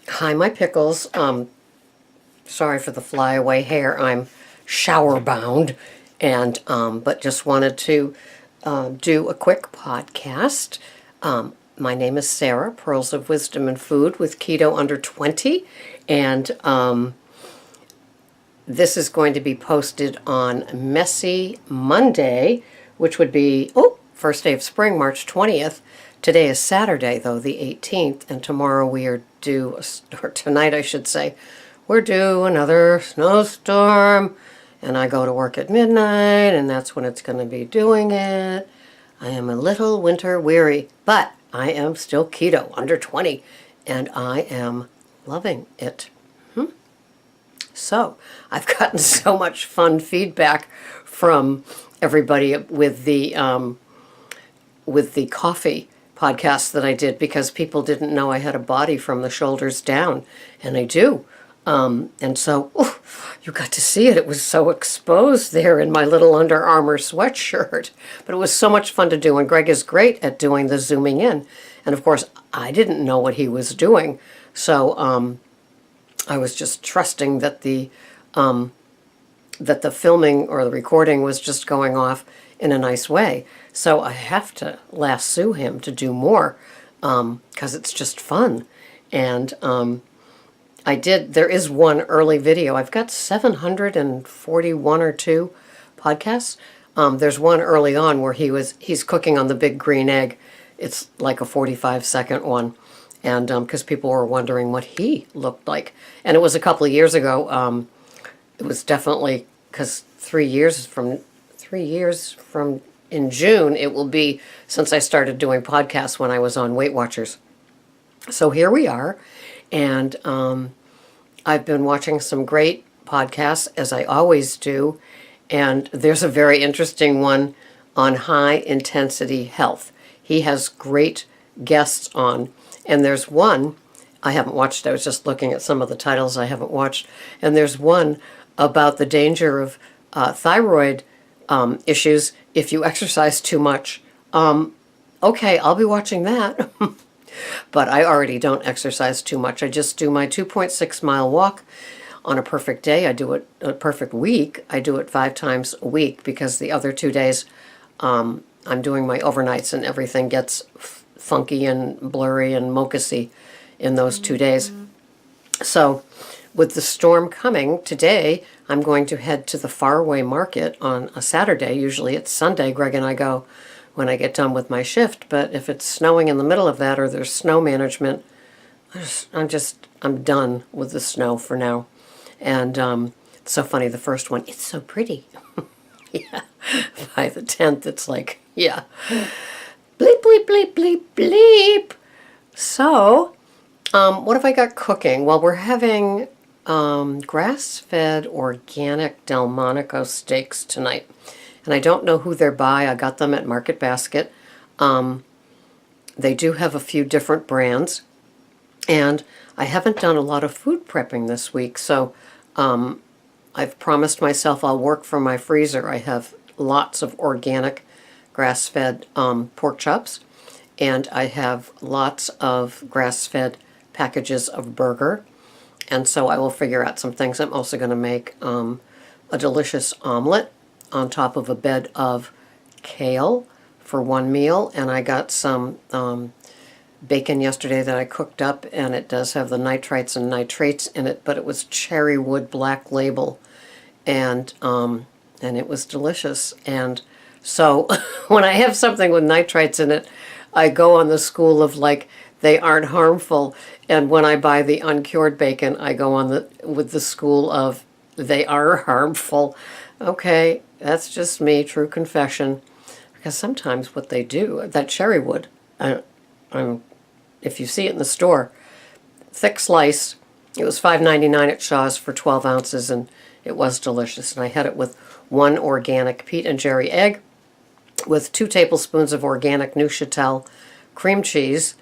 Hi, my pickles. Sorry for the flyaway hair. I'm shower bound, and but just wanted to do a quick podcast. My name is Sarah, Pearls of Wisdom and Food with Keto Under 20, and this is going to be posted on Messy Monday, which would be, first day of spring, March 20th. Today is Saturday, though, the 18th, and tomorrow we are due, or tonight I should say, we're due another snowstorm, and I go to work at midnight, and that's when it's going to be doing it. I am a little winter weary, but I am still keto, under 20, and I am loving it. So, I've gotten so much fun feedback from everybody with the coffee podcast that I did, because people didn't know I had a body from the shoulders down, and I do. And so, you got to see it. It was so exposed there in my little Under Armour sweatshirt. But it was so much fun to do, and Greg is great at doing the zooming in. And of course, I didn't know what he was doing, so I was just trusting that the filming or the recording was just going off in a nice way. So I have to lasso him to do more, because it's just fun. And there is one early video. I've got 741 or 2 podcasts. There's one early on where he's cooking on the big green egg. It's like a 45-second one. And because people were wondering what he looked like. And it was a couple of years ago. It was definitely, because 3 years from in June, it will be since I started doing podcasts when I was on Weight Watchers. So here we are. And I've been watching some great podcasts, as I always do. And there's a very interesting one on high intensity health. He has great guests on. And there's one, I haven't watched, I was just looking at some of the titles I haven't watched, and there's one about the danger of thyroid issues if you exercise too much. Okay, I'll be watching that. But I already don't exercise too much. I just do my 2.6-mile walk on a perfect day. I do it a perfect week. I do it 5 times a week, because the other 2 days I'm doing my overnights, and everything gets funky and blurry and mocusy in those 2 days. So with the storm coming today, I'm going to head to the Faraway Market on a Saturday. Usually it's Sunday. Greg and I go when I get done with my shift. But if it's snowing in the middle of that, or there's snow management, I'm done with the snow for now. And it's so funny, the first one, it's so pretty. Yeah. By the 10th, it's like, yeah. Bleep, bleep, bleep, bleep, bleep. So, what have I got cooking? Well, we're having grass-fed organic Delmonico steaks tonight. And I don't know who they're by. I got them at Market Basket. They do have a few different brands. And I haven't done a lot of food prepping this week. So, I've promised myself I'll work from my freezer. I have lots of organic grass-fed pork chops, and I have lots of grass-fed packages of burger, and so I will figure out some things. I'm also going to make a delicious omelet on top of a bed of kale for one meal, and I got some bacon yesterday that I cooked up, and it does have the nitrites and nitrates in it, but it was Cherry Wood Black Label, and it was delicious. And so when I have something with nitrites in it, I go on the school of, like, they aren't harmful. And when I buy the uncured bacon, I go on with the school of they are harmful. Okay, that's just me, true confession. Because sometimes what they do, that cherry wood, if you see it in the store, thick slice, it was $5.99 at Shaw's for 12 ounces, and it was delicious. And I had it with 1 organic Pete and Jerry egg, with 2 tablespoons of organic Neuchâtel cream cheese,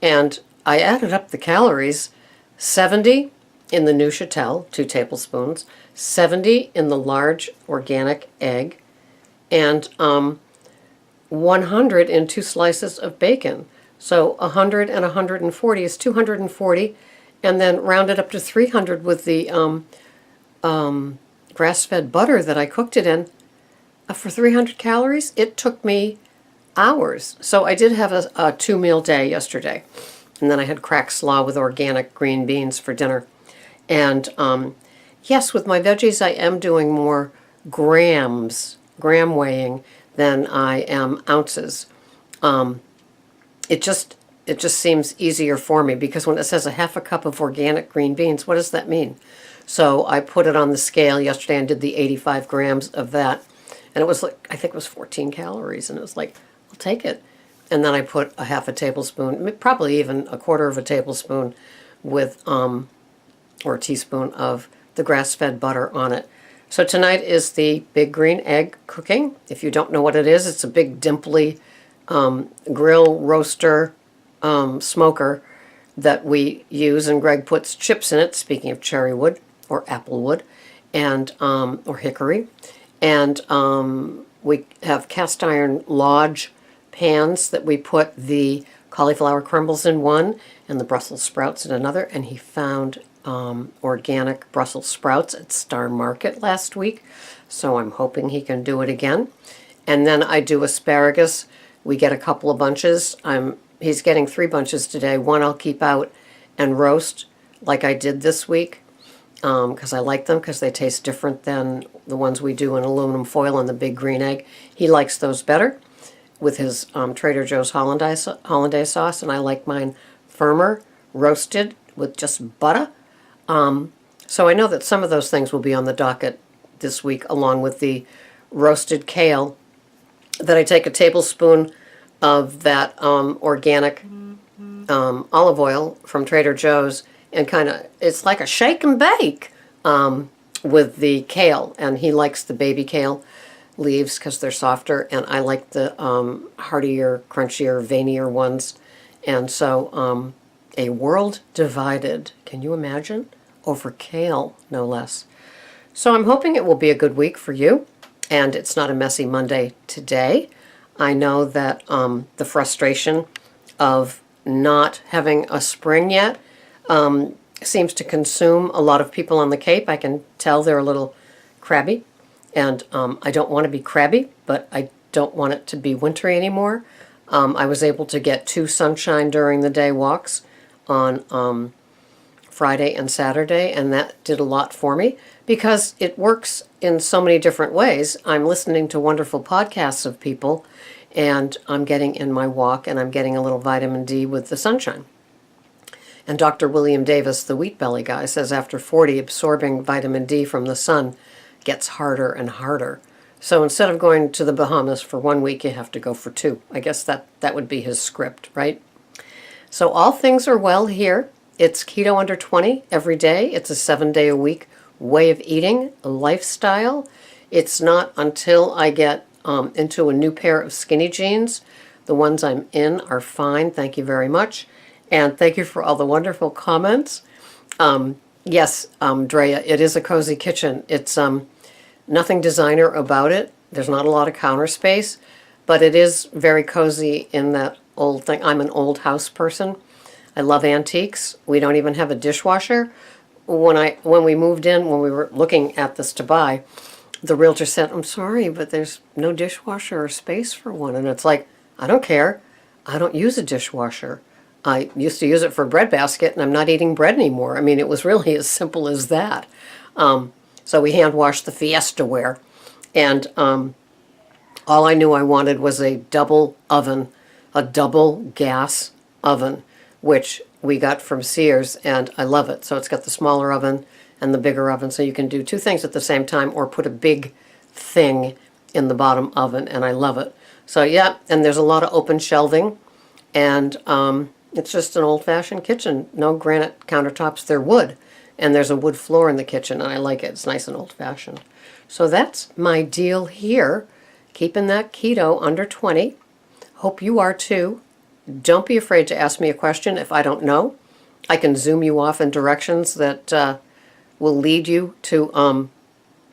and I added up the calories: 70 in the Neuchâtel, 2 tablespoons, 70 in the large organic egg, and 100 in 2 slices of bacon. So 100 and 140 is 240, and then rounded up to 300 with the grass-fed butter that I cooked it in for 300 calories. It took me hours. So I did have a two-meal day yesterday. And then I had cracked slaw with organic green beans for dinner. And yes, with my veggies, I am doing more gram weighing, than I am ounces. It just seems easier for me, because when it says a half a cup of organic green beans, what does that mean? So I put it on the scale yesterday and did the 85 grams of that. And it was like, I think it was 14 calories. And it was like, I'll take it. And then I put a half a tablespoon, probably even a quarter of a tablespoon with, or a teaspoon of the grass-fed butter on it. So tonight is the big green egg cooking. If you don't know what it is, it's a big dimply grill roaster smoker that we use, and Greg puts chips in it, speaking of cherry wood or apple wood, and or hickory. And we have cast iron Lodge pans that we put the cauliflower crumbles in one and the Brussels sprouts in another. And he found organic Brussels sprouts at Star Market last week, so I'm hoping he can do it again. And then I do asparagus. We get a couple of bunches. He's getting 3 bunches today. One I'll keep out and roast like I did this week, because I like them, because they taste different than the ones we do in aluminum foil on the big green egg. He likes those better with his Trader Joe's hollandaise sauce, and I like mine firmer, roasted with just butter. So I know that some of those things will be on the docket this week, along with the roasted kale, that I take a tablespoon of that organic olive oil from Trader Joe's, and it's like a shake and bake with the kale. And he likes the baby kale leaves because they're softer, and I like the heartier, crunchier, veinier ones. And so a world divided, can you imagine? Over kale, no less. So I'm hoping it will be a good week for you, and it's not a messy Monday today. I know that the frustration of not having a spring yet seems to consume a lot of people on the Cape. I can tell they're a little crabby, and I don't want to be crabby, but I don't want it to be wintry anymore. I was able to get 2 sunshine during the day walks on Friday and Saturday, and that did a lot for me, because it works in so many different ways. I'm listening to wonderful podcasts of people, and I'm getting in my walk, and I'm getting a little vitamin D with the sunshine. And Dr. William Davis, the wheat belly guy, says after 40, absorbing vitamin D from the sun gets harder and harder. So instead of going to the Bahamas for 1 week, you have to go for 2. I guess that would be his script, right? So all things are well here. It's keto under 20 every day. It's a 7-day-a-week way of eating, a lifestyle. It's not until I get into a new pair of skinny jeans. The ones I'm in are fine. Thank you very much. And thank you for all the wonderful comments. Yes, Drea, it is a cozy kitchen. It's nothing designer about it. There's not a lot of counter space, but it is very cozy in that old thing. I'm an old house person. I love antiques. We don't even have a dishwasher. When we moved in, when we were looking at this to buy, the realtor said, "I'm sorry, but there's no dishwasher or space for one." And it's like, I don't care. I don't use a dishwasher. I used to use it for a bread basket, and I'm not eating bread anymore. I mean, it was really as simple as that. So we hand washed the Fiesta ware, and all I knew I wanted was a double oven, a double gas oven, which we got from Sears, and I love it. So it's got the smaller oven and the bigger oven, so you can do 2 things at the same time, or put a big thing in the bottom oven, and I love it. So yeah, and there's a lot of open shelving, and it's just an old-fashioned kitchen. No granite countertops, they're wood, and there's a wood floor in the kitchen, and I like it. It's nice and old-fashioned. So that's my deal here, keeping that keto under 20. Hope you are too. Don't be afraid to ask me a question if I don't know. I can zoom you off in directions that will lead you to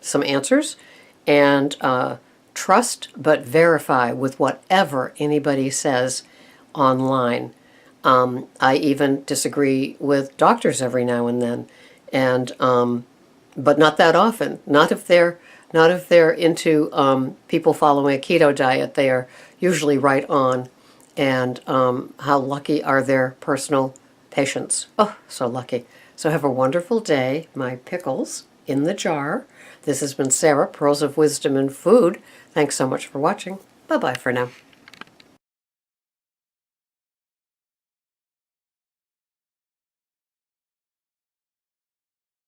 some answers. And trust but verify with whatever anybody says online. I even disagree with doctors every now and then, and but not that often. Not if they're into people following a keto diet. They are usually right on. And how lucky are their personal patients? Oh, so lucky. So have a wonderful day, my pickles in the jar. This has been Sarah, Pearls of Wisdom and Food. Thanks so much for watching. Bye-bye for now.